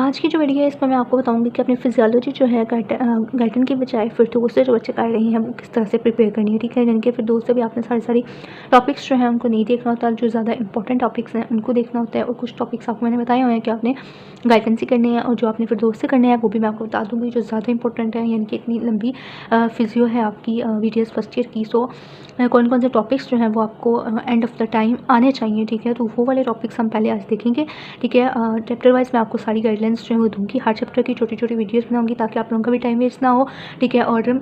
आज की जो वीडियो है इसमें मैं आपको बताऊंगी कि अपनी फिजियोलॉजी जो है गाइडन की बजाय फिरदौस से जो बच्चे कर रही हैं वो किस तरह से प्रिपेयर करनी है। ठीक है, यानी कि फिरदौस से भी आपने सारी टॉपिक्स जो हैं उनको नहीं देखना होता, जो ज़्यादा इंपॉर्टेंट टॉपिक्स हैं उनको देखना होता है। और कुछ टॉपिक्स आपको मैंने बताए हुए हैं कि आपने गाइडन से करने हैं और जो आपने फिरदौस से करने हैं वो भी मैं आपको बता दूँगी जो ज़्यादा इंपॉर्टेंट है। यानी कि इतनी लंबी फिजियो है आपकी वीडियोज़ फर्स्ट ईयर की, सो कौन कौन से टॉपिक्स जो हैं वो आपको एंड ऑफ द टाइम आने चाहिए। ठीक है, तो वो वाले टॉपिक्स हम पहले आज देखेंगे। ठीक है, चैप्टर वाइज मैं आपको सारी गाइडलाइंस जो है वो दूँगी, हर चैप्टर की छोटी छोटी वीडियोस बनाऊंगी ताकि आप लोगों का भी टाइम वेस्ट ना हो। ठीक है, और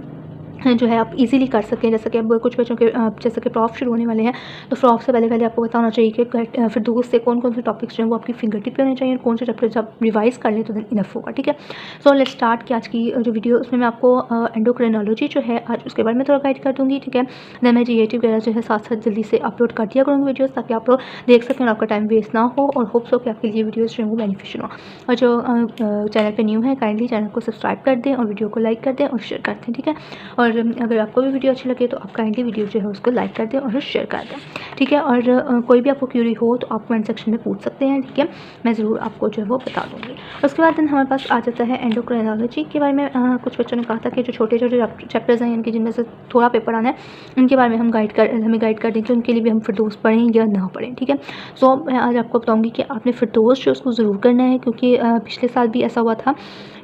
जो है आप इजीली कर सकें। जैसे कि अब कुछ बच्चों के जैसे कि प्रॉफ शुरू होने वाले हैं, तो प्रॉफ से पहले आपको पता होना चाहिए कि फिरदौस से कौन कौन से टॉपिक्स जो हैं वो आपकी फिंगर टिप पे होने चाहिए और कौन से चैप्टर जब रिवाइज कर लें तो इनफ होगा। ठीक है, सो लेट्स स्टार्ट कि आज की जो वीडियो उसमें मैं आपको एंडोक्राइनोलॉजी जो है आज उसके बारे में थोड़ा गाइड कर दूँगी। ठीक है, देन मैं जीएटी वगैरह जो है साथ साथ जल्दी से अपलोड कर दिया करूँगी वीडियोज़, ताकि आप लोग देख सकें और आपका टाइम वेस्ट ना हो, और होप्स हो कि आपके लिए वीडियोज़ जो है वो बेनिफिशियल हो। और जो चैनल पर न्यू है काइंडली चैनल को सब्सक्राइब कर दें और वीडियो को लाइक कर दें और शेयर कर दें। ठीक है, और अगर आपको वीडियो अच्छी लगे तो आप काइंडली वीडियो जो है उसको लाइक कर दें और शेयर कर दें। ठीक है, और कोई भी आपको क्यूरी हो तो आप कमेंट सेक्शन में पूछ सकते हैं। ठीक है, मैं ज़रूर आपको जो है वो बता दूँगी। उसके बाद हमारे पास आ जाता है एंडोक्राइनोलॉजी के बारे में। कुछ बच्चों ने कहा था कि जो छोटे छोटे चैप्टर्स हैं इनके जिनमें से थोड़ा पेपर आना है उनके बारे में हमें गाइड कर दें कि उनके लिए भी हम फिरदौस पढ़ें या ना पढ़ें। ठीक है, सो मैं आज आपको बताऊँगी कि आपने फिरदौस जो उसको ज़रूर करना है, क्योंकि पिछले साल भी ऐसा हुआ था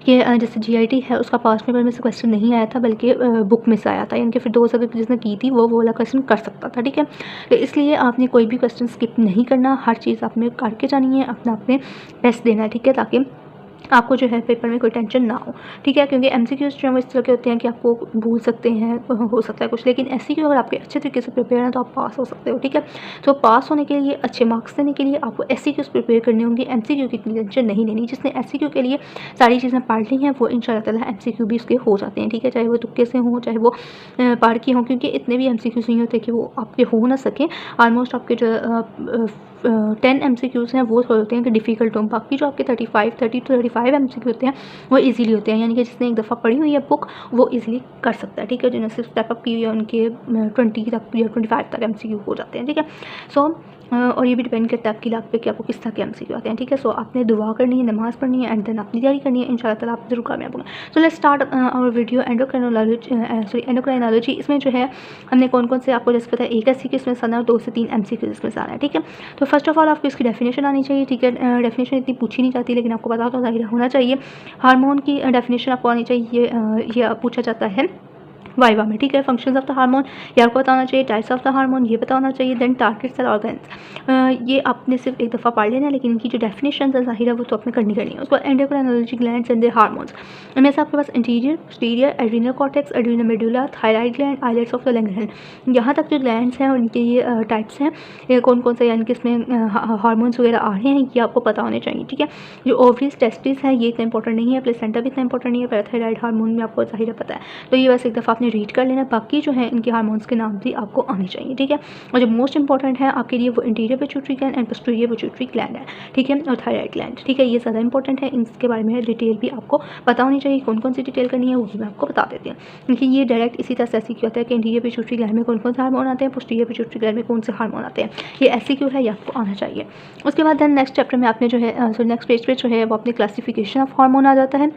कि जैसे जीआईटी है उसका पास्ट पेपर में से क्वेश्चन नहीं आया था बल्कि बुक में से आया था। यानी कि फिरदौस अगर जिसने की थी वो वाला क्वेश्चन कर सकता था। ठीक है, तो इसलिए आपने कोई भी क्वेश्चन स्किप नहीं करना, हर चीज़ आपने करके जानी है, अपना आपने बेस्ट देना है। ठीक है, ताकि आपको जो है पेपर में कोई टेंशन ना हो। ठीक है, क्योंकि एमसीक्यूज़ जो है वो इस तरह के होते हैं कि आपको भूल सकते हैं, हो सकता है कुछ, लेकिन एमसीक्यू अगर आपके अच्छे तरीके से प्रिपेयर हैं तो आप पास हो सकते हो। ठीक है, तो पास होने के लिए, अच्छे मार्क्स देने के लिए आपको एमसीक्यूज़ प्रिपेयर करने होंगे। एमसीक्यू की इतनी टेंशन नहीं लेनी। जिसने एमसीक्यू के लिए सारी चीज़ें पढ़ ली हैं वो इंशाल्लाह ताला एमसीक्यू भी उसके हो जाते हैं। ठीक है, चाहे वो तुक्के से हों चाहे वो पढ़ के हों, क्योंकि इतने भी एमसीक्यूज़ नहीं होते कि वो आपके हो ना सकें। ऑलमोस्ट आपके जो 10 एमसीक्यूज़ हैं वो होते हैं कि डिफ़िकल्ट हों, बाकी जो आपके 30 to 35 एमसीक्यू होते हैं वो इजीली होते हैं। यानी कि जिसने एक दफ़ा पढ़ी हुई है बुक वो इजीली कर सकता है। ठीक है, जिन्हें सिर्फ स्टेप अप की हुई है उनके 20 तक या 25 तक एमसीक्यू हो जाते हैं। ठीक है, सो और ये भी डिपेंड करता है आपकी लाइफ पे कि आपको किस तरह के एमसीक्यू आते हैं। ठीक है, सो आपने दुआ करनी है, नमाज़ पढ़नी है एंड देन अपनी तैयारी करनी है, इंशाल्लाह ताला आप ज़रूर कामयाब होंगे। So let's start our video endocrinology. इसमें जो है हमने कौन कौन से आपको जैसे पता है एक एमसीक्यू इसमें सारा है, 2 से 3 एमसीक्यू इसमें सारा है। ठीक है, तो फर्स्ट ऑफ ऑल आपको इसकी डेफिनेशन आनी चाहिए। ठीक है, डेफिनेशन इतनी पूछी नहीं जाती लेकिन आपको पता होना चाहिए। हार्मोन की डेफिनेशन आपको आनी चाहिए, ये पूछा जाता है वाइवा में। ठीक है, फंक्शंस ऑफ द हार्मोन ये आपको बताना चाहिए, टाइप्स ऑफ द हार्मोन ये बताना चाहिए, देन टारगेट सेल ऑर्गन्स ये आपने सिर्फ एक दफ़ा पढ़ लेना है, लेकिन इनकी जो डेफिनेशन है ज़ाहिर है वो तो आपने करनी है। उसके बाद endocrinology glands and their hormones, इनमें से आपके पास interior, posterior, adrenal cortex, adrenal medulla, thyroid gland, islets of the Langerhans, यहाँ तक जो ग्लैंड्स हैं उनके ये टाइप्स हैं, ये कौन कौन से यानी कि इसमें हार्मोन्स वगैरह आ रहे हैं ये आपको पता होने चाहिए। ठीक है, जो ओवरीज, टेस्टिस है ये इतना इंपॉर्टेंट नहीं है, प्लेसेंटा भी इतना इंपॉर्टेंट नहीं है, पैराथायराइड हार्मोन में आपको ज़ाहिर है पता है, तो ये बस एक दफ़ा आपने रीड कर लेना। बाकी जो है इनके हार्मोन्स के नाम भी आपको आने चाहिए। ठीक है, और जो मोस्ट इंपॉर्टेंट है आपके लिए वो interior pituitary gland and posterior pituitary gland है। ठीक है, और थायराइड ग्लैंड। ठीक है, ये ज़्यादा इंपॉर्टेंट है, इनके बारे में डिटेल भी आपको पता होनी चाहिए। कौन कौन सी डिटेल करनी है वो भी मैं आपको बता देती हूँ, क्योंकि ये डायरेक्ट इसी तरह से ऐसी क्यों होता है कि इंटीरियर पिट्यूटरी ग्लैंड में कौन कौन से हार्मोन आते हैं, पोस्टीरियर पिट्यूटरी ग्लैंड में कौन से हार्मोन आते हैं, ये ऐसी क्यों है ये आपको आना चाहिए। उसके बाद नेक्स्ट चैप्टर में आपने जो है नेक्स्ट पेज पे जो है वो अपने क्लासिफिकेशन ऑफ हार्मोन आ जाता है।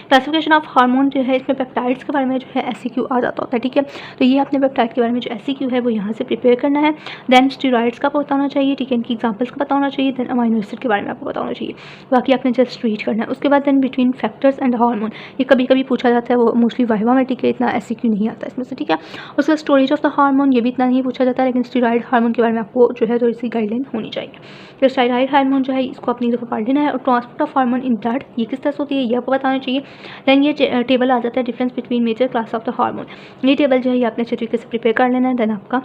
क्लासिफिकेशन ऑफ हार्मोन जो है इसमें पेप्टाइड्स के बारे में जो है एससीक्यू आ जाता होता है। ठीक है, तो ये आपने पेप्टाइड के बारे में जो एससीक्यू है वो यहाँ से प्रिपेयर करना है। देन स्टेरॉइड्स का पता होना चाहिए। ठीक है, इनकी एग्जांपल्स का पता होना चाहिए। देन अमाइनो एसिड के बारे में आपको पता होना चाहिए, बाकी आपने जस्ट रीड करना है। उसके बाद then between factors and hormone, ये कभी कभी पूछा जाता है, वो मोस्टली वाइवा में। ठीक है, इतना एससीक्यू नहीं आता इसमें से। ठीक है, उसका स्टोरेज ऑफ द हार्मोन ये भी इतना नहीं पूछा जाता, लेकिन स्टेरॉइड हार्मोन के बारे में आपको जो है थोड़ी सी गाइडलाइन होनी चाहिए। तो स्टेरॉइड हार्मोन जो है इसको अपनी दफ़ा पढ़ लेना है। और transport of hormone in blood ये किस तरह से होती है ये आपको बताना चाहिए। देन ये टेबल आ जाता है difference between major class of the hormone, ये टेबल जो है ये आपने अच्छे तरीके से प्रिपेयर कर लेना है, देन आपका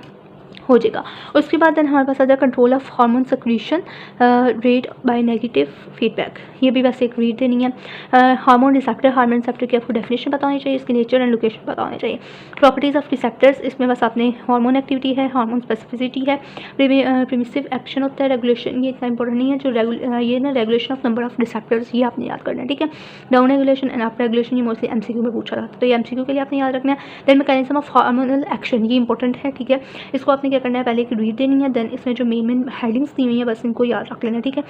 हो जाएगा। उसके बाद देन हमारे पास आ जाए control of hormone secretion rate by negative feedback, ये भी वैसे एक रीड देनी है। हार्मोन रिसेप्टर, हार्मोन रिसेप्टर की आपको डेफिनेशन पता होनी चाहिए, इसकी नेचर एंड लोकेशन पता होनी चाहिए। प्रॉपर्टीज़ ऑफ रिसेप्टर्स, इसमें बस आपने हार्मोन एक्टिविटी है, हार्मोन स्पेसिफिसिटी है, प्रिमिसिव एक्शन होता है, रेगुलेशन ये इतना इंपॉर्टेंट नहीं है, जो ये ना regulation of number of receptors ये आपने याद करना है। ठीक है, down regulation and up regulation ये मोस्टली एमसीक्यू में पूछा जाता है, तो ये एमसीक्यू के लिए आपने याद रखना है। Then mechanism of hormonal action ये इंपॉर्टेंट है। ठीक है, इसको आपने क्या करना है, पहले एक रीड देनी है, देन इसमें जो मेन हेडिंग्स दी हुई है बस इनको याद रख लेना। ठीक है,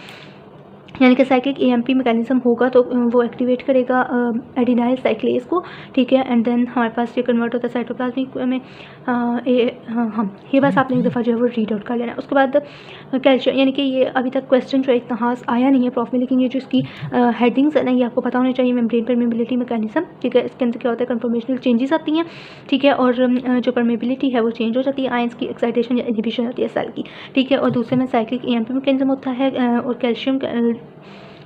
यानी कि साइक्लिक एएमपी मैकेनिज्म होगा तो वो एक्टिवेट करेगा एडिनाइल साइक्लेज को, ठीक है। एंड देन हमारे पास ये कन्वर्ट होता है साइटोप्लाज्मिक में ये बस आपने एक दफ़ा जो है वो रीड आउट कर लेना है। उसके बाद कैल्शियम, यानी कि ये अभी तक क्वेश्चन जो है इतना खास आया नहीं है प्रॉफ में, लेकिन ये जो इसकी हेडिंग्स है ना, ये आपको पता होनी चाहिए। मेम्ब्रेन परमेबिलिटी मैकेनिज्म, ठीक है, इसके अंदर क्या होता है, कन्फर्मेशनल चेंजेस आती हैं, ठीक है, और जो परमेबिलिटी है वो चेंज हो जाती है, आयंस की एक्साइटेशन या इनहिबिशन होती है सेल की, ठीक है। और दूसरे में साइक्लिक एएमपी मैकेनिज्म होता है और कैल्शियम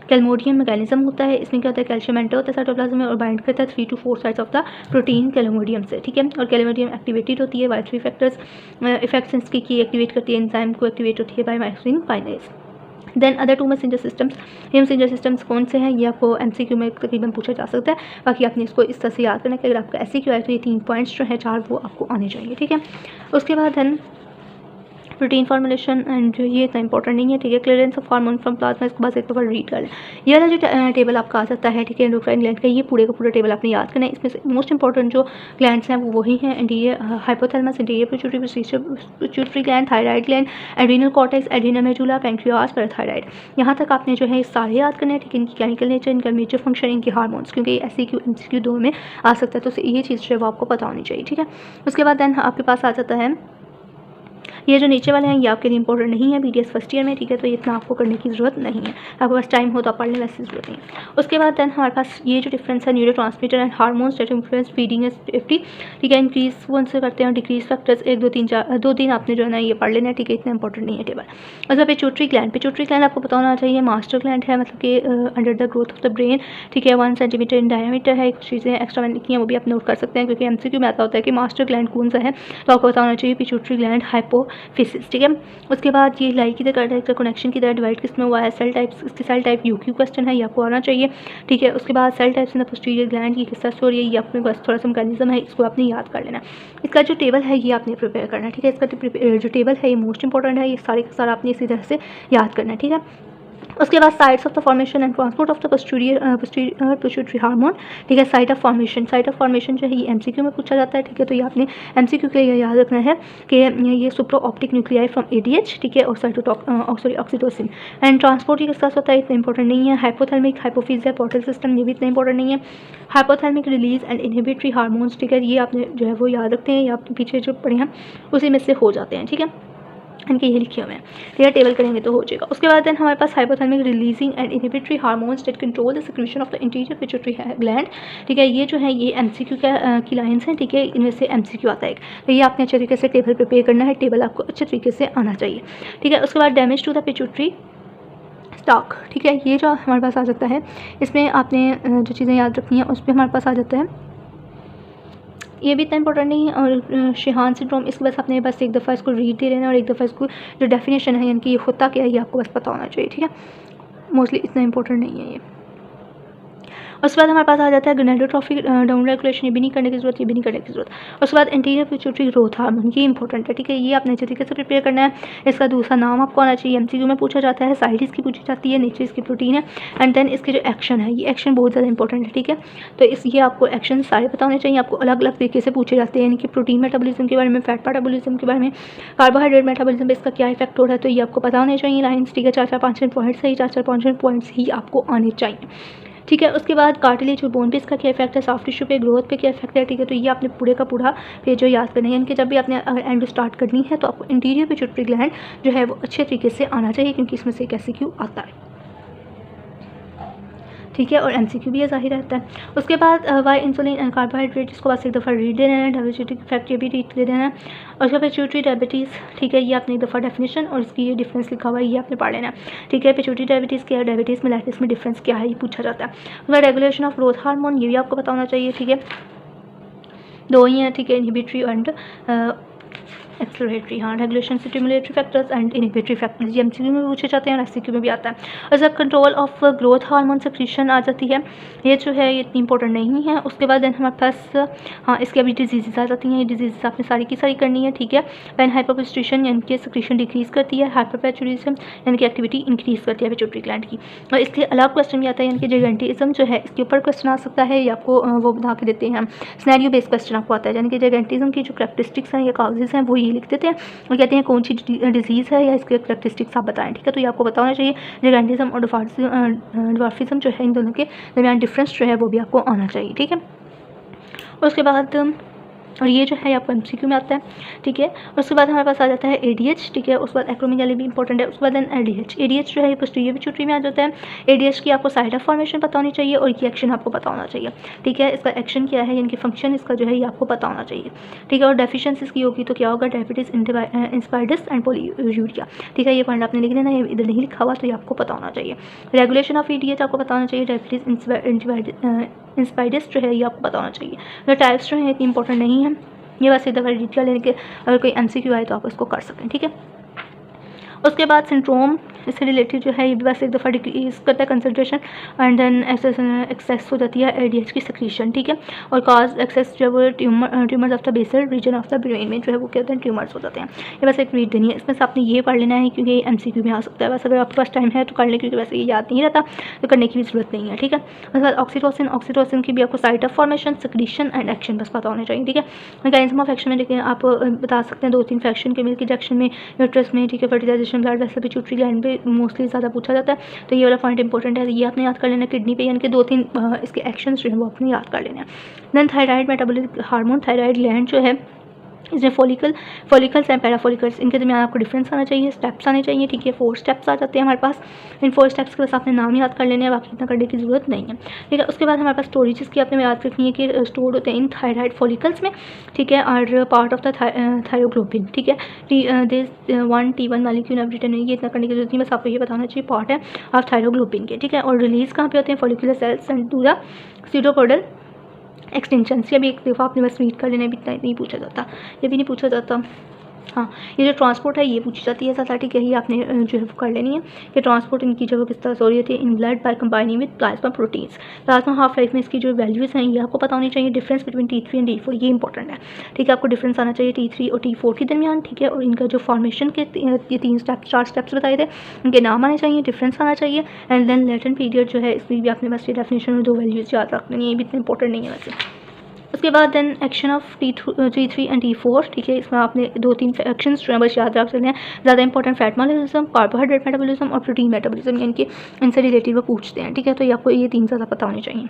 कैलमोडियम मैकेनिज्म होता है। इसमें क्या होता है, कैल्शियम एंटर होता है साइटोप्लाज्म में और बाइंड करता है 3 to 4 sides of the protein calmodulin से, ठीक है। और कैलमोडियम एक्टिवेटेड होती है बाय 3 फैक्टर्स, इफेक्ट्स की एक्टिवेट करती है, एंजाइम को एक्टिवेट होती है by myosin kinase. Then other 2 messenger systems, ये मैसेंजर सिस्टम्स कौन से हैं, ये आपको एमसीक्यू में तकरीबन पूछा जा सकता है। बाकी आपने इसको इस तरह से याद करना है कि अगर आपका एससीक्यू आए तो ये 3 पॉइंट्स जो है 4 वो आपको आने चाहिए, ठीक है। उसके बाद है प्रोटीन फॉर्मुलेशन एंड ये इतना इंपॉर्टेंट नहीं है, ठीक है। Clearance of hormone from plasma, इसको बस एक दफ़ा रीड कर लें। ये वाला जो टेबल आपका आ सकता है, ठीक है, एंडोक्राइन ग्लैंड का, ये पूरे का पूरा टेबल आपने याद करना है। इसमें से मोस्ट इंपॉर्टेंट जो ग्लैंड्स हैं वो वही हैं, interior hypothalamus, interior pituitary gland, thyroid gland, adrenal cortex, adrenal medulla, pancreas, parathyroid. यहाँ तक आपने जो है ये सारे याद करने हैं, ठीक है। इनकी केमिकल नेचर, इनका मेजर फंक्शन, इनके हार्मोन्स, क्योंकि एससीक्यू एमसीक्यू 2 में आ सकता है, तो ये चीज़ जो है वो आपको पता होनी चाहिए, ठीक है। उसके बाद देन आपके पास आ जाता है ये जो नीचे वाले हैं, ये आपके लिए इंपॉर्टेंट नहीं है बीडीएस फर्स्ट ईयर में, ठीक है, तो ये इतना आपको करने की ज़रूरत नहीं है। आपके पास टाइम हो तो आप पढ़ लें, वैसे ज़रूरत नहीं है। उसके बाद दैन हमारे पास ये जो डिफरेंस है neuro transmitter and hormones that influence feeding safety, ठीक है, इंक्रीज कौन से करते हैं, डिक्रीज फैक्टर्स 1 2 3 4 2 3 आपने जो है ना ये पढ़ लेना है, ठीक है, इतना इंपॉर्टेंट नहीं है टेबल। मतलब पिट्यूटरी ग्लैंड आपको पता होना चाहिए, मास्टर ग्लैंड है, मतलब कि under the growth of the brain, ठीक है, 1 सेंटीमीटर इन डायमीटर है। कुछ चीज़ें एक्स्ट्रा मैंने लिखी हैं वो भी आप नोट कर सकते हैं, क्योंकि एमसीक्यू में आता होता है कि मास्टर ग्लैंड कौन सा है, तो आपको पता होना चाहिए पिट्यूटरी ग्लैंड हाइपोफिसिस, ठीक है। उसके बाद ये लाई की तरह कनेक्शन की तरह डिवाइड किस में हुआ है, सेल टाइप्स, इसकी सेल टाइप यूक्यू क्वेश्चन है, ये आपको आना चाहिए, ठीक है। उसके बाद cell types in the posterior gland की किस तरह से हो रही है, ये अपने पास थोड़ा सा मैकेनिज्म है, इसको आपने याद कर लेना। इसका जो टेबल है ये आपने प्रिपेयर करना है, ठीक है। इसका जो टेबल है ये मोस्ट इंपॉर्टेंट है, ये सारे का सारा आपने इसी तरह से याद करना है, ठीक है। उसके बाद sites of the formation and transport of the pituitary hormone, ठीक है। साइट ऑफ फॉर्मेशन जो है ये एमसीक्यू में पूछा जाता है, ठीक है, तो ये आपने एमसीक्यू के लिए याद रखना है कि ये Supro optic nuclei from ADH, ठीक है, और ऑक्सीटोसिन। एंड ट्रांसपोर्ट ये किस तरह से होता है, इतना इंपॉर्टेंट नहीं है। हाइपोथैलेमिक, हाइपोफिजिया, पोर्टल सिस्टम, ये भी इतना इंपॉर्टेंट नहीं है। Hypothalamic release and inhibitory hormones, ठीक है, ये आपने जो है वो याद रखते हैं, या आपने पीछे जो पढ़े हैं उसी में से हो जाते हैं, ठीक है, इनके ये लिखे हुए हैं, ठीक है, टेबल करेंगे तो हो जाएगा। उसके बाद देन हमारे पास hypothalamic releasing and inhibitory hormones that control the secretion of the interior pituitary gland, ठीक है, ये जो है ये एमसीक्यू की लाइन्स हैं, ठीक है, इनमें से एमसीक्यू आता है, तो ये आपने अच्छे तरीके से टेबल प्रिपेयर करना है, टेबल आपको अच्छे तरीके से आना चाहिए, ठीक है। उसके बाद damage to the pituitary stalk, ठीक है, ये जो हमारे पास आ सकता है, इसमें आपने जो चीज़ें याद रखनी है उस पर हमारे पास आ जाता है, ये भी इतना इंपॉर्टेंट नहीं है। और शेहान सिंड्रोम, इसके बस आपने बस एक दफ़ा इसको रीड दे लेना और एक दफ़ा इसको जो डेफिनेशन है यानी कि ये होता क्या है ये आपको बस पता होना चाहिए, ठीक है, मोस्टली इतना इंपॉर्टेंट नहीं है ये। उसके बाद हमारे पास आ जाता है गनेडोट्रॉफी डाउन रेगुलेशन, ये भी नहीं करने की जरूरत, ये भी नहीं करने की जरूरत। उसके बाद इंटीरियर पिट्यूटरी ग्रोथ हार्मोन, ये इंपॉर्टेंट है, ठीक है, ये आपने अच्छे तरीके से प्रिपेयर करना है। इसका दूसरा नाम आपको आना चाहिए, एमसीक्यू में पूछा जाता है, साइड इसकी पूछी जाती है, नीचे इसकी प्रोटीन है, एंड देन इसके जो एक्शन है, ये एक्शन बहुत ज़्यादा इंपॉर्टेंट है, ठीक है। तो ये आपको एक्शन सारे पता होने चाहिए, आपको अलग अलग तरीके से पूछे जाते हैं, यानी कि प्रोटीन मेटाबॉलिज्म के बारे में, फैट मेटाबॉलिज्म के बारे में, कार्बोहाइड्रेट मेटाबॉलिज्म में इसका क्या इफेक्ट हो रहा है, तो ये आपको पता होने चाहिए लाइन्स, ठीक है। 4 4 5 पॉइंट्स है, 4 4 5 पॉइंट्स ही आपको आने चाहिए, ठीक है। उसके बाद कार्टिलेज और बोन पे इसका क्या इफेक्ट है, सॉफ्ट टिश्यू पे ग्रोथ पे क्या इफेक्ट है, ठीक है, तो ये आपने पूरे का पूरा पेज जो याद करना है, यानी कि जब भी आपने एंड स्टार्ट करनी है तो आपको इंटीरियर पिट्यूटरी ग्लैंड जो है वो अच्छे तरीके से आना चाहिए, क्योंकि इसमें से एक एमसीक्यू आता है, ठीक है, और एमसीक्यू भी ये जाहिर रहता है। उसके बाद वाई इंसुलिन एंड कार्बोहाइड्रेट, इसको बस एक दफ़ा रीड दे देना है, डायबिटिक इफेक्ट ये भी रीड दे देना है। और उसके बाद पिट्यूटरी डायबिटीज़, ठीक है, ये आपने एक दफ़ा डेफिनेशन और इसकी ये डिफरेंस लिखा हुआ है, ये आपने पढ़ लेना है, ठीक है। पिट्यूटरी डायबिटीज़ क्या है, डायबिटीज़ मेलाइटिस में डिफरेंस क्या है, ये पूछा जाता है। उसके बाद रेगुलेशन ऑफ ग्रोथ हार्मोन, ये भी आपको पता होना चाहिए, ठीक है, 2 ही हैं, ठीक है, इनहिबिटरी एंड एक्सप्लोरेटरी, हाँ, regulation stimulatory factors and inhibitory factors, ये एमसीक्यू में पूछे जाते हैं और एससीक्यू में भी आता है। और जब control of growth hormone secretion आ जाती है, ये जो है ये इतनी इंपॉर्टेंट नहीं है। उसके बाद देन हमारे पास हाँ इसके अभी डिजीज़ आ जाती हैं, ये डिजीज़ आपने सारी की सारी करनी है, ठीक है। पेन हाइपोपिट्यूशन यानी कि सेक्रीशन डिक्रीज़ करती है, हाइपरपैचुरिज्म यानी कि एक्टिविटी इंक्रीज़ करती है पिट्यूटरी ग्लैंड की। और इसके अलग क्वेश्चन भी आता है, यानी कि जाइगेंटिज्म जो है इसके ऊपर क्वेश्चन आ सकता है, या आपको वो बता के देते हैं, सिनेरियो बेस्ड क्वेश्चन आपको आता है, यानी कि जाइगेंटिज्म की जो करैक्टरिस्टिक्स हैं या काजेज़ हैं वो ये ये लिख देते हैं और कहते हैं कौन सी डिजीज़ है या इसके करेक्टरिस्टिक्स आप बताएं, ठीक है। तो ये आपको पता होना चाहिए। जिगेंटिज्म और ड्वार्फिज्म जो है इन दोनों के दरमियान डिफरेंस जो है वो भी आपको आना चाहिए, ठीक है। उसके बाद और ये जो है आपको एमसीक्यू में आता है, ठीक है। उसके बाद हमारे पास आ जाता है एडीएच, ठीक है। उसके बाद एक्रोमेगाली भी इंपॉर्टेंट है। उसके बाद एडीएच, एडीएच जो है पोस्टीरियर पिट्यूटरी में आ जाता है। एडीएच की आपको साइट ऑफ फॉर्मेशन पता होनी चाहिए और इसकी एक्शन आपको पता होना चाहिए, ठीक है। इसका एक्शन क्या है, इनकी फंक्शन इसका जो है ये आपको पता होना चाहिए, ठीक है। और डेफिशिएंसी इसकी होगी तो क्या होगा, डायबिटीज़ इंस्पायर्डिस एंड पोलीयूरिया, ठीक है। ये पॉइंट आपने लिख लेना, ये इधर नहीं लिखा हुआ तो ये आपको पता होना चाहिए। रेगुलेशन ऑफ एडीएच आपको पता होना चाहिए। डायबिटीज़ इंस्पायर्डिस जो है ये आपको पता होना चाहिए। तो टाइप्स जो है इतनी इंपॉर्टेंट नहीं है, ये बस एक दफ़ा डिटेल लेने के अगर कोई एमसीक्यू आए तो आप उसको कर सकें, ठीक है। उसके बाद सिंड्रोम इससे रिलेटेड जो है ये बस एक दफ़ा डिक्रीज करता है कंसंट्रेशन एंड देन एक्सेस हो जाती है एडीएच की सिक्रीशन, ठीक है। और कॉज एक्सेस जो है वो tumours of the basal region of the brain में जो है वो कहते हैं ट्यूमर्स हो जाते हैं। ये बस एक रीड देनी है, इसमें से आपने ये पढ़ लेना है क्योंकि ये एमसीक्यू में आ सकता है। बस अगर आपके पास टाइम है तो कर लें, क्योंकि वैसे ये याद नहीं रहता तो करने की भी ज़रूरत नहीं है, ठीक है। उसके बाद ऑक्सीटोसिन, ऑक्सीटोसिन की भी आपको site of formation, secretion and action बस पता होने चाहिए, ठीक है। मैकेनिज्म ऑफ एक्शन में देखिए आप बता सकते हैं 2-3 फैक्शन के मिल्क इंजेक्शन में, यूट्रस में, ठीक है। Fertilisation, blood vessel, pituitary gland पे मोस्टली ज़्यादा पूछा जाता है, तो ये वाला पॉइंट इंपॉर्टेंट है, ये आपने याद कर लेना। किडनी पे यानी कि 2-3 इसके एक्शंस जो है वो आपने याद कर लेने हैं। Then thyroid metabolic hormone, thyroid gland जो है इसमें फॉलिकल्स एंड पैराफॉलिकल्स, इनके दरमियान आपको डिफरेंस आना चाहिए, स्टेप्स आने चाहिए, ठीक है। 4 स्टेप्स आ जाते हैं हमारे पास। इन 4 स्टेप्स के बस आपने नाम याद कर लेने हैं, बाकी इतना करने की ज़रूरत नहीं है, ठीक है। उसके बाद हमारे पास स्टोरेज की आपने याद रखनी है कि स्टोर होते हैं इन थायराइड फॉलिकल्स में, ठीक है। और पार्ट ऑफ द थायरोग्लोबिन, ठीक है। T1 मॉलिक्यूल रिटर्न ये इतना करने की जरूरत नहीं, बस आपको ये बताना चाहिए पार्ट है ऑफ थायरोग्लोबिन के, ठीक है। और रिलीज़ कहाँ पे होते हैं, फॉलिकुलर सेल्स एंड दूसरा सीडोपोडल एक्सटेंशन। ये भी एक दफ़ा आपने बस रीड कर लेना, भी इतना नहीं पूछा जाता, ये भी नहीं पूछा जाता। हाँ, ये जो ट्रांसपोर्ट है ये पूछी जाती है ज़्यादा, ठीक है। ये आपने जो है कर लेनी है कि ट्रांसपोर्ट इनकी जो किस तरह से हो रही होती है in blood by combining with plasma proteins. Plasma half life में इसकी जो वैल्यूज़ हैं ये आपको पता होनी चाहिए। Difference between T3 and T4 ये इंपॉर्टेंट है, ठीक है। आपको डिफरेंस आना चाहिए T3 और T4 के दरमियान, ठीक है। और इनका जो फॉर्मेशन के ये 3 स्टेप 4 स्टेप्स बताए थे, इनके नाम आने चाहिए, डिफरेंस आना चाहिए एंड देन लेटेंट पीरियड जो है इसमें भी आपने बस ये डेफिनेशन में 2 वैल्यूज़ याद रख लेनी है, ये भी इतना इंपॉर्टेंट नहीं है वैसे। उसके बाद then action of T3 and T4, ठीक है। इसमें आपने 2-3 एक्शंस जो है बस याद रख सकते हैं। ज़्यादा important fat metabolism, carbohydrate metabolism और प्रोटीन मेटाबॉलिज्म, यानी कि इनसे रिलेटेड वो पूछते हैं, ठीक है। तो ये आपको ये 3 ज़्यादा पता होने चाहिए,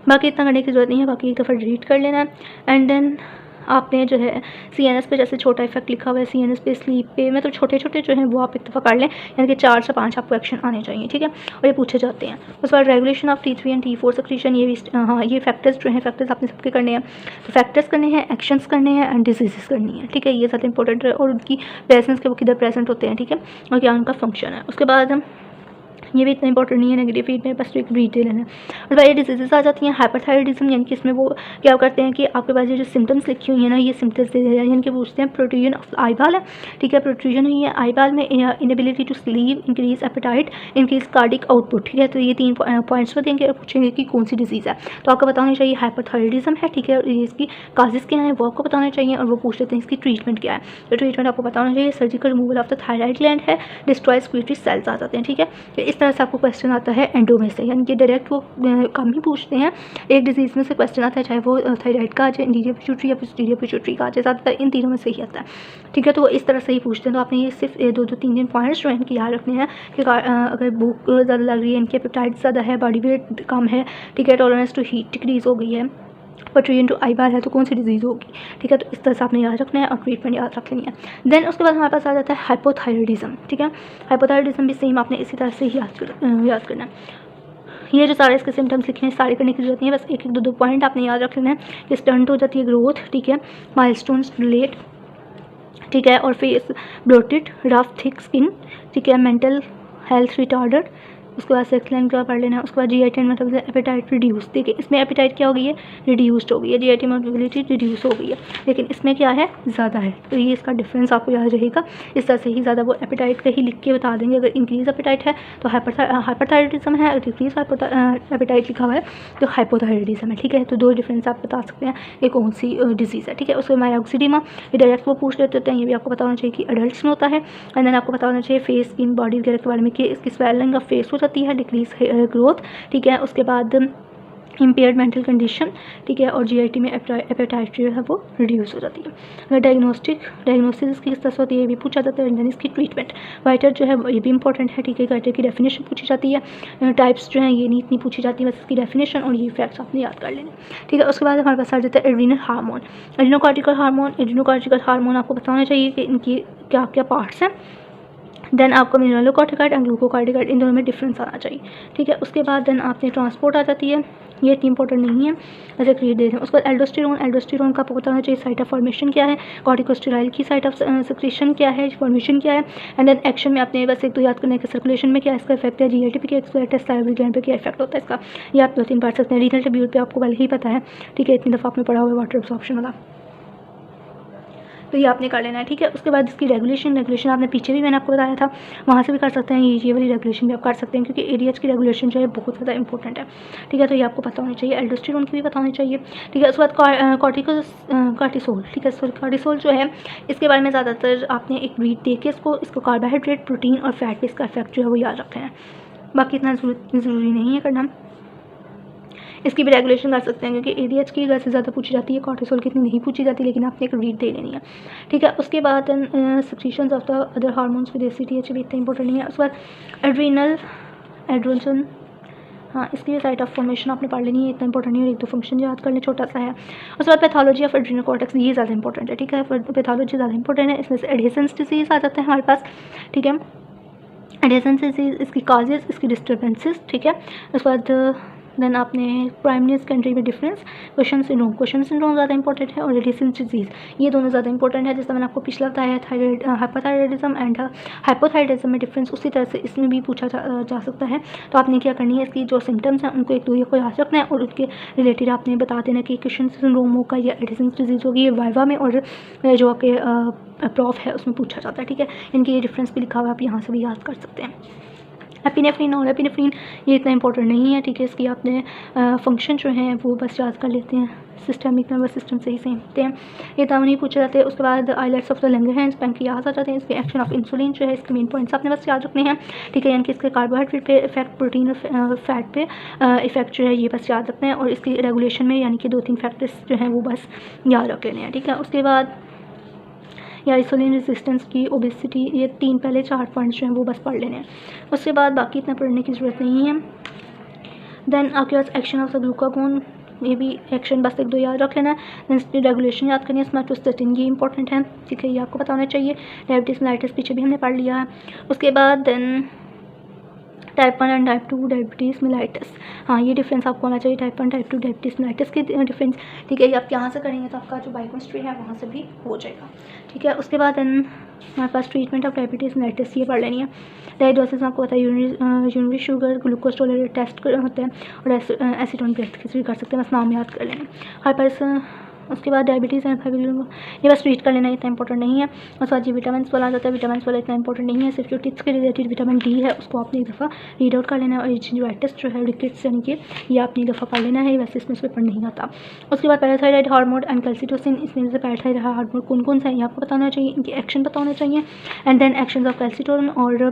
बाकी इतना करने की ज़रूरत नहीं है, बाकी एक दफ़ा रीड कर लेना है। एंड देन आपने जो है CNS पे जैसे छोटा इफेक्ट लिखा हुआ है, CNS पे, स्लीप पे में, तो छोटे छोटे जो हैं वो आप एक दफ़ा कर लें, यानी कि 4 से 5 आपको एक्शन आने चाहिए, ठीक है। और ये पूछे जाते हैं। उसके बाद regulation of T3 and T4 secretion, ये भी हाँ ये फैक्टर्स जो हैं फैक्टर्स आपने सबके करने हैं। तो फैक्टर्स करने हैं, एक्शंस करने हैं एंड डिजीज़ करनी है, ठीक है। ये ज़्यादा इंपॉर्टेंट है और उनकी प्रेजेंस के वो किधर प्रेजेंट होते हैं, ठीक है, और क्या उनका फंक्शन है। उसके बाद हम ये भी इतना इंपॉर्टेंट नहीं है, नेगेटिव फीड में बस एक रीड लेना है। और बाकी डिजीज़ आ जाती हैं हाइपरथायराइडिज्म, यानी कि इसमें वो क्या करते हैं कि आपके पास ये जो सिम्टम्स लिखी हुई है ना, ये सिम्टम्स दे रहे हैं, यानी कि पूछते हैं प्रोट्रूजन ऑफ आईबाल है, ठीक है। प्रोट्रूजन हुई है आईबाल में, inability to sleep, increase appetite, increase cardiac output, ठीक है। तो ये 3 पॉइंट्स पर देंगे और पूछेंगे कि कौन सी डिजीज़ है, तो आपको बताना चाहिए हाइपरथायराइडिज्म है, ठीक है। और इसकी काजेज़ क्या हैं वो आपको बताना चाहिए और वो पूछ लेते हैं इसकी ट्रीटमेंट क्या है, तो ट्रीटमेंट आपको बताना चाहिए। Surgical removal of the thyroid gland है, डिस्ट्रॉय स्क्वीटरी सेल्स आ जाते हैं, ठीक है। तो इस तरह से आपको क्वेश्चन आता है एंडो में से, यानी कि डायरेक्ट वो कम ही पूछते हैं। एक डिजीज़ में से क्वेश्चन आता है, चाहे वो थायराइड का आ जाए, इंटीरियर पिट्यूटरी या पोस्टीरियर पिट्यूटरी का आ जाए, ज़्यादातर इन तीनों में से ही आता है, ठीक है। तो वो इस तरह से ही पूछते हैं। तो आपने ये सिर्फ 2-3 पॉइंट्स जो है इनके याद रखने हैं कि अगर भूख ज़्यादा लग रही है, इनके एपेटाइट ज़्यादा है, बॉडी वेट कम है, ठीक है, टॉलरेंस टू हीट डिक्रीज़ हो गई है, प्रोट्रूजन टू आईबाल है, तो कौन सी डिजीज़ होगी, ठीक है। तो इस तरह से आपने याद रखना है और ट्रीटमेंट याद रख लेनी है। देन उसके बाद हमारे पास आ जाता है हाइपोथायराइडिज्म, ठीक है। हाइपोथायराइडिज्म भी सेम आपने इसी तरह से ही याद करना है। ये जो सारे इसके सिम्टम्स लिखे हैं सारे करने की जरूरत नहीं है, बस 1-2 पॉइंट आपने याद रख लेना है कि स्टंट हो जाती है ग्रोथ, ठीक है, माइलस्टोन्स डिलेड, ठीक है, और face bloated, rough thick skin, ठीक है, मेंटल हेल्थ रिटार्डेड। उसके बाद सेक्स लाइन का पढ़ लेना है। उसके बाद GI मतलब एपेटाइट रिड्यूस, देखिए इसमें एपेटाइट क्या हो गई है, रिड्यूस्ड हो गई है, GI मोबिलिटी रिड्यूस हो गई है, लेकिन इसमें क्या है, ज़्यादा है, तो ये इसका डिफरेंस आपको याद रहेगा। इस तरह से ही ज़्यादा वो एपेटाइट का ही लिख के बता देंगे। अगर इंक्रीज एपेटाइट है तो हाइपरथायराइडिज्म है, अगर डिक्रीज एपेटाइट लिखा हुआ है तो हाइपोथायराइडिज्म है, ठीक है। तो 2 डिफरेंस आप बता सकते हैं कि कौन सी डिजीज़ है, ठीक है। उसके मायोक्सिडिमा, ये डायरेक्ट वो पूछ लेते हैं, ये भी आपको पता होना चाहिए कि अडल्ट में होता है। एंड देन आपको पता होना चाहिए फेस, स्किन, बॉडी वगैरह के बारे में कि इसकी स्वेलिंग ऑफ फेस हो जाती है, डिक्रीज ग्रोथ, ठीक है। उसके बाद इम्पेयर्ड मेंटल कंडीशन, ठीक है, और जीआईटी में एपेटाइट जो है वो रिड्यूस हो जाती है। अगर डायग्नोसिस इसकी किस तरह से होती है ये भी पूछा जाता है। एंड देन इसकी ट्रीटमेंट, गाइटर जो है ये भी इंपॉर्टेंट है, ठीक है, गाइटर की डेफिनेशन पूछी जाती है। टाइप्स जो हैं ये नहीं इतनी पूछी जाती है, बस इसकी डेफिनेशन और ये फैक्ट्स आपने याद कर लेने, ठीक है। उसके बाद हमारे पास आ जाता है एड्रीनल हार्मोन, एड्रीनोकॉर्टिकल हार्मोन आपको पता होना चाहिए कि इनकी क्या क्या पार्ट्स हैं। देन आपको मिनरलोकॉर्टिकॉइड एंड ग्लूकोकॉर्टिकॉइड इन दोनों में डिफरेंस आना चाहिए, ठीक है। उसके बाद देन आपने ट्रांसपोर्ट आ जाती है, ये इतनी इंपॉर्टेंट नहीं है, ऐसे क्रिएट दे दें। उसके बाद एल्डोस्टेरोन का आपको पता होना चाहिए साइट ऑफ फॉर्मेशन क्या है, कॉर्टिकोस्टेरॉइड की साइट ऑफ सेक्रेशन क्या है, फॉर्मेशन क्या है। एंड देन एक्शन में आपने बस एक तो याद करना है कि सर्कुलेशन में क्या इसका इफेक्ट है, जीआईटी पे क्या इफेक्ट है, थायराइड ग्लैंड पे क्या इफेक्ट होता है इसका, ये आप 2-3 पढ़ सकते हैं। रीनल ट्यूब्यूल पे आपको पहले ही पता है, ठीक है, इतनी दफ़ा आपने पढ़ा हुआ है वाटर एब्जॉर्प्शन वाला, तो ये आपने कर लेना है, ठीक है। उसके बाद इसकी रेगुलेशन आपने पीछे भी मैंने आपको बताया था, वहाँ से भी कर सकते हैं, ये वाली रेगुलेशन भी आप कर सकते हैं, क्योंकि एडीएच की रेगुलेशन जो है बहुत ज़्यादा इंपॉर्टेंट है, ठीक है। तो ये आपको पता होनी चाहिए, एल्डोस्टेरोन की भी पता होनी चाहिए, ठीक है। उसके बाद कॉर्टिसोल, ठीक है, सॉरी कॉर्टिसोल जो है इसके बारे में ज़्यादातर आपने एक रीड दे के इसको कार्बोहाइड्रेट, प्रोटीन और फैट पे इसका इफेक्ट जो है वो याद रखना है, बाकी इतना ज़रूरी नहीं है करना। इसकी भी रेगुलेशन कर सकते हैं, क्योंकि एडीएच की वैसे ज़्यादा पूछी जाती है, कॉर्टिसोल की इतनी नहीं पूछी जाती, लेकिन आपने एक रीड दे लेनी है, ठीक है। उसके बाद secretions of the other hormones with ACTH भी इतना इंपॉर्टेंट नहीं है। उसके बाद एड्रोजन, हाँ, इसकी भी साइट ऑफ फॉर्मेशन आपने पढ़ लेनी है, इतना इंपॉर्टेंट नहीं है, एक दो फंक्शन याद कर लें, छोटा सा है। उसके बाद पैथोलॉजी ऑफ एड्रीनल कॉर्टेक्स, ये ज़्यादा इंपॉर्टेंट है, ठीक है, पैथोलॉजी ज़्यादा इंपॉर्टेंट है। इसमें से एडहेसेंस डिजीज़ आ जाता है हमारे पास, ठीक है, एडहेसेंस डिजीज़, इसकी काजेज़, इसकी डिस्टर्बेंसेस, ठीक है। उसके बाद देन आपने प्राइमरी सेकेंडरी में डिफरेंस, क्वेश्चन सिंड्रोम ज़्यादा इंपॉर्टेंट है, और एडिसन्स डिजीज़, ये दोनों ज़्यादा इंपॉर्टेंट है। जैसा मैंने आपको पिछला बताया थायराइड, हाइपोथायराइडिज्म एंड हाइपोथायराइडिज्म में डिफरेंस, उसी तरह से इसमें भी पूछा जा सकता है। तो आपने क्या करनी है, इसकी जो सिम्टम्स हैं उनको एक दूसरे को याद रखना है, और उसके रिलेटेड आपने बता देना कि क्वेश्चन सिंड्रोम होगा या एडिसन्स डिजीज़ होगी, ये वाइवा में और जो आपके प्रॉफ है उसमें पूछा जाता है, ठीक है। इनके ये डिफरेंस भी लिखा हुआ है, आप यहाँ से भी याद कर सकते हैं। एपिनेफ्रिन और एपिनेफ्रिन ये इतना इंपॉर्टेंट नहीं है, ठीक है, इसकी आपने फंक्शन जो है वो बस याद कर लेते हैं, सिस्टमिक नर्वस सिस्टम से ही सीखते हैं, ये तब नहीं पूछे जाते। उसके बाद islets of the Langerhans pancreas आ जाते हैं, इसके एक्शन ऑफ इंसुलिन जो है इसके मेन पॉइंट्स आपने बस याद रखने हैं, ठीक है, यानी कि इसके कार्बोहाइड्रेट पे इफेक्ट, प्रोटीन और फैट पे इफेक्ट जो है ये बस याद रखना है, और इसकी रेगुलेशन में यानी कि 2-3 फैक्टर्स जो हैं वो बस याद रख लेने हैं, ठीक है। उसके बाद या इंसुलिन रेजिस्टेंस की, ओबेसिटी, ये 3 पहले 4 पॉइंट्स जो हैं वो बस पढ़ लेने हैं, उसके बाद बाकी इतना पढ़ने की ज़रूरत नहीं है। देन आपके पास एक्शन ऑफ द ग्लूकागोन, ये भी एक्शन बस 1-2 याद रख लेना है। देन इसकी रेगुलेशन याद करनी है, स्मैटोस्टेटिन ये इंपॉर्टेंट है, ठीक है, ये आपको पता होना चाहिए। डायबिटीज़ मेलाइटिस पीछे भी हमने पढ़ लिया है। उसके बाद then type 1 and type 2 diabetes mellitus, हाँ, ये डिफरेंस आपको होना चाहिए, टाइप 1 टाइप 2 डायबिटीज़ मेलाइटिस की डिफरेंस, ठीक है, ये आप यहाँ से करेंगे तो आपका जो बायोकेमिस्ट्री है वहाँ से भी हो जाएगा, ठीक है। उसके बाद हमारे पास ट्रीटमेंट ऑफ डायबिटीज़ मेलाइटिस ये पढ़ लेनी है। डायग्नोसिस में आपको पता है urinary sugar, glucose tolerate test होते हैं, और एसीटोन ब्रेथ भी कर सकते हैं, बस नाम याद कर लेना। हाइपर, उसके बाद डायबिटीज़ एंड ये बस ट्रीट कर लेना, इतना इंपॉर्टेंट नहीं है। उसके बाद जी विटामिन वाला आ जाता है, विटामिन वाला इतना इंपॉर्टेंट नहीं है, सिर्फ जो टिप्स के रिलेटेड विटामिन डी है उसको आपने एक दफ़ा रीड आउट कर लेना है, और जिंजिवाइटिस जो है रिकेट्स यानी कि ये आपने एक दफ़ा पढ़ लेना है, वैसे इसमें पेपर नहीं आता। उसके बाद पैराथायराइड हार्मोन एंड कैल्सिटोसिन, इसमें से पैराथायराइड हार्मोन कौन से हैं ये आपको पता होना चाहिए, इनकी एक्शन पता होना चाहिए। And then action of calcitonin और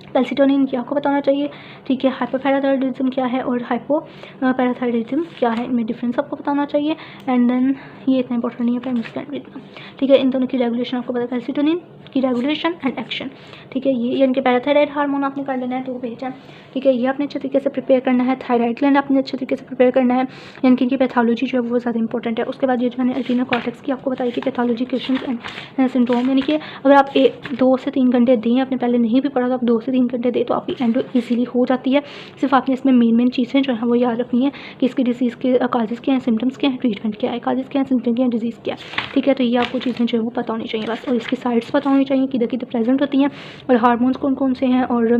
कैल्सिटोनिन क्या आपको पता होना चाहिए, ठीक है। हाइपोपैराथायराइडिज्म क्या है और हाइपो पैराथायराइडिज्म क्या है, इनमें डिफरेंस आपको पता होना चाहिए। एंड देन ये इतना इंपॉर्टेंट नहीं है प्राइमरी सेकेंडरी इतना, ठीक है। इन दोनों की रेगुलेशन आपको पता है, कैल्सिटोनिन की रेगुलेशन एंड एक्शन, ठीक है। ये इनके पैराथायराइड हार्मोन आपने कर लेना है 2 पेज है, ठीक है, ये आपने अच्छे तरीके से प्रिपेयर करना है। थायराइड ग्लैंड आपने अच्छे तरीके से प्रिपेयर करना है, यानी कि इनकी पैथोलॉजी जो है वो ज़्यादा इंपॉर्टेंट है। उसके बाद ये जो मैंने एड्रीनल कॉर्टेक्स की आपको बताई कि पैथोलॉजी, क्वेश्चन एंड सिंड्रोम, यानी कि अगर आप 2 से 3 घंटे दें, आपने पहले नहीं भी पढ़ा तो आप 2 से 3 घंटे दें तो आपकी एंडो ईजिली हो जाती है। सिर्फ आपने इसमें मेन चीज़ें जो है वो याद रखनी है कि इसकी डिजीज़ के काजेज़ क्या हैं, सिम्टम्स क्या हैं, ट्रीटमेंट क्या है, काजेज़ क्या हैं, सिम्टम क्या है, डिजीज़ क्या है, ठीक है। तो ये आपको चीज़ें जो है वो पता होनी चाहिए बस, और इसकी साइड्स पता होनी चाहिए किधर किधर प्रेजेंट होती हैं, और हार्मोन्स कौन कौन से हैं, और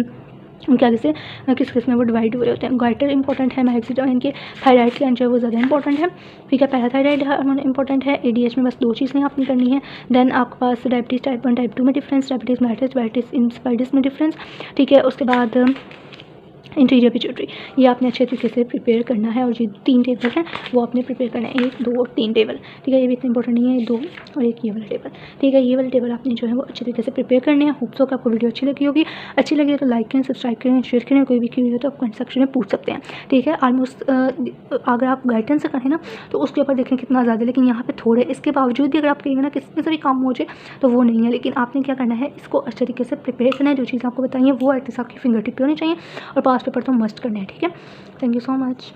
उनके आगे से किस किस में वो डिवाइड हुए होते हैं। गाइटर इंपॉर्टेंट है, मैक्सिटम इनके थायराइड ग्लैंड जो है वो ज़्यादा इंपॉर्टेंट है, ठीक है। पैराथायराइड हार्मोन इंपॉर्टेंट है। एडीएच में बस 2 चीज़ें आपने करनी है। देन आपके पास डायबिटीज़ टाइप 1 टाइप 2 में डिफरेंस, डायबिटीज़ मेलाइटिस, डायबिटीज़ इंसिपिडिस में डिफरेंस, ठीक है। उसके बाद इंटीरियर पिट्यूटरी, ये आपने अच्छे तरीके से प्रिपेयर करना है। और ये 3 टेबल हैं वो आपने प्रिपेयर करना है, 1, 2 और 3 टेबल, ठीक है। ये भी इतना इंपॉर्टेंट नहीं है, 2 और 1 ये वाला टेबल, ठीक है। ये वाले टेबल आपने जो है वो अच्छे तरीके से प्रिपेयर करने हैं। होप सो कि आपको वीडियो अच्छी लगी होगी। अच्छी लगी तो लाइक करें, सब्सक्राइब करें, शेयर करें। कोई भी क्वेरी हो तो आप कमेंट सेक्शन में पूछ सकते हैं, ठीक है। ऑलमोस्ट अगर आप गाइडेंस से करें ना तो उसके ऊपर देखें कितना ज़्यादा, लेकिन यहाँ पे थोड़े, इसके बावजूद भी अगर आप कहेंगे ना कि इसमें से भी काम हो जाए तो वो नहीं है। लेकिन आपने क्या करना है, इसको अच्छे तरीके से प्रिपेयर करना है। जो चीज़ आपको बताइए वो एटलीस्ट आपकी फिंगर टिप पे होनी चाहिए, और पास पेपर तो मस्ट करना है, ठीक है। Thank you so much.